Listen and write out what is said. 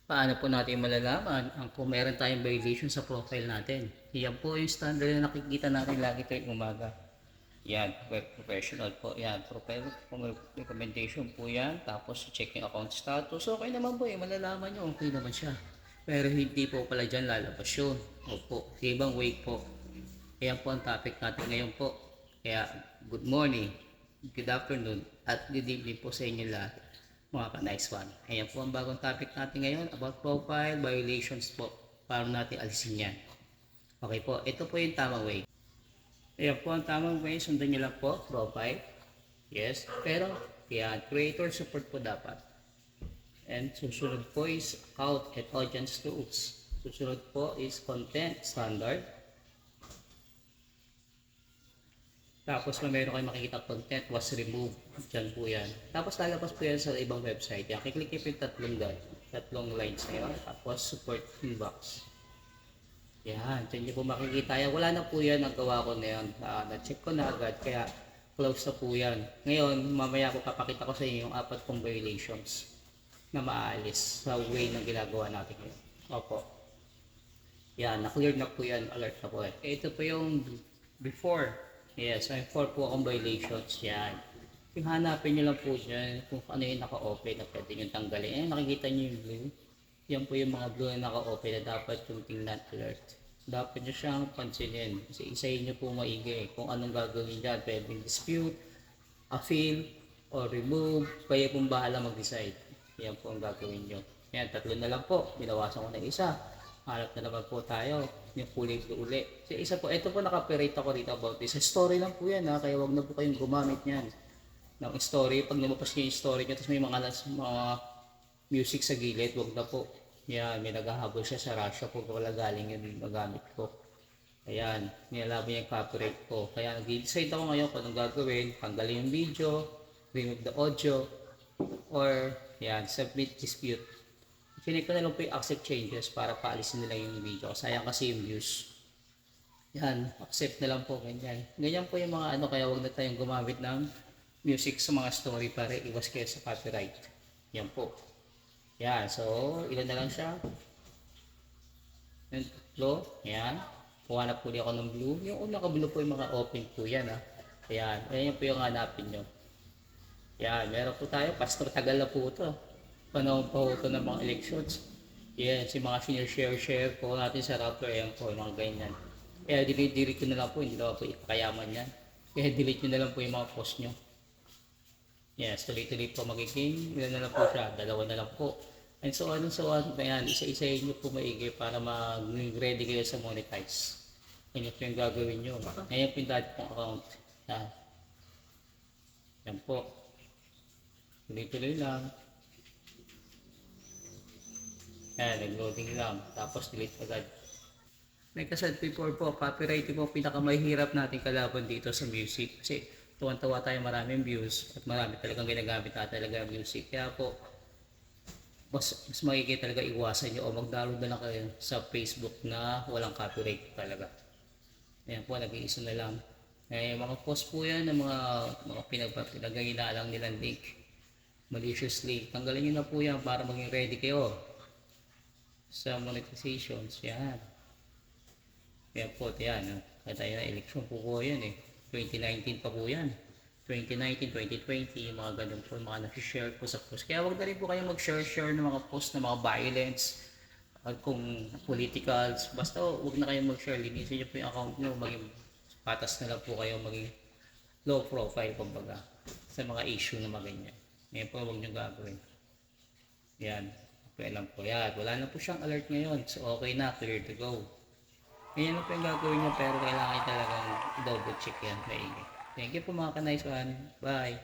Paano po natin malalaman kung meron tayong violation sa profile natin? Yan po yung standard na nakikita natin lagi tuwing umaga. Yan, web professional po. Yan, profile recommendation po yan. Tapos check yung account status. Okay naman po malalaman nyo okay naman siya. Pero hindi po pala dyan lalabas yun. Opo, ibang way po. Ayan po ang topic natin ngayon po. Kaya, good morning, good afternoon, at good evening po sa inyo lahat. Mga ka-nice one. Ayan po ang bagong topic natin ngayon about profile violations po. Paano natin alisin yan. Okay po, ito po yung tamang way. Ayan po ang tamang way, sundan nyo lang po, profile. Yes, pero yan, creator support po dapat. And susunod po is account and audience tools. Susunod po is content standard. Tapos kung meron kayong makikita content was removed. Diyan po yan. Tapos lalabas po yan sa ibang website. Yan, kiklik po yung tatlong lines na yun. Tapos support inbox. Yan, dyan nyo po makikita yan. Wala na po yan, nagawa ko na yan. Na-check ko na agad, kaya close na po yan. Ngayon, mamaya ko papakita ko sa inyo yung 4 kong violations na maalis sa way ng ginagawa natin ngayon. Opo. Yan, na-clear na po yan, alert na po. Ito po yung before. Yes, may 4 po akong violations. Yan. Yung hanapin nyo lang po dyan kung ano yung naka-open na pwede nyo tanggalin. Nakikita nyo yung blue. Yan po yung mga blue na naka-open na dapat yung tingnan alert. Dapat nyo siyang pansinin. Kasi isayin nyo po maigi kung anong gagawin dyan. Pwedeng dispute, appeal, or remove. Kaya pong bahala mag-decide. Yan po ang gagawin nyo. Yan, 3 na lang po. Binawasan ko na isa. Hanap na naman po tayo. Yung uli. So, isa po, ito po naka-operate ako dito about this. Story lang po yan ha. Kaya wag na po kayong gumamit niyan ng story. Pag lumabas nyo yung story nyo, tapos may mga music sa gilid, wag na po. Yan, may naghahabol siya sa Russia po, wala galing yung nagamit ko. Ayan, nilalaban yung copyright ko. Kaya nag-decide ako ngayon kung anong gagawin. Tanggalin yung video, remove the audio, or yan, submit dispute. Chinek ko na lang po yung accept changes para paalisin nila yung video. Sayang kasi yung views. Yan, accept na lang po, ganyan. Ganyan po yung mga kaya wag na tayong gumamit ng music sa mga story para iwas kayo sa copyright. Yan po. Yan, so ilan na lang siya. Yung tatlo, yan. Kuha na po ako ng blue. Yung una ka blue po yung mga open po yan ha. Ayan, ayan po yung hanapin nyo. Yan, meron po tayo. Pastor tagal na po ito. Panahon pa ito ng mga elections. Yan, si mga share po natin sa Rappler. Ayan po, yung mga ganyan. Kaya delete ko na lang po. Hindi na po ikakayaman yan. Kaya delete nyo na lang po yung mga post nyo. Yes, tuloy-tuloy po magiging, ilan na lang po siya, 2 na lang po. And so on and so on, ayan, isa-isahin nyo po maigi para mag-ready kayo sa monetize. Yan po yung gagawin nyo. Ngayon po yung dati pong account. Yan. Yan po. Tuloy-tuloy lang. Yan, nag-loading lang. Tapos delete agad. Like I said before po, copyright po pinakamahirap natin kalaban dito sa music. Kasi tuwan-tawa tayo maraming views at marami talagang ginagamit na talaga music. Kaya po, mas makikita talaga iwasan nyo o mag-download na lang kayo sa Facebook na walang copyright talaga. Ayan po, nag-iisa na lang. Mga post po yan ng mga pinagaginalang nilang link maliciously. Tanggalin nyo na po yan para maging ready kayo sa monetizations. Yan. Kaya po, yan. Kaya tayo na election po yan 2019 pa po yan. 2019, 2020, mga ganun po, mga nag-share po sa post. Kaya wag na rin po kayo mag-share ng mga post na mga violence, kung politicals. Basta wag na kayo mag-share. Linisin nyo po yung account nyo. Maging patas na lang po kayo. Maging low profile, kumbaga, sa mga issue na mga ganyan. Ngayon po, wag nyo gagawin. Yan. Okay lang po. Yan. Wala na po siyang alert ngayon. So, okay na. Clear to go. Ganyan lang po yung gagawin nyo, pero kailangan talagang double check yan. Maigi. Thank you po mga ka-nice one. Bye!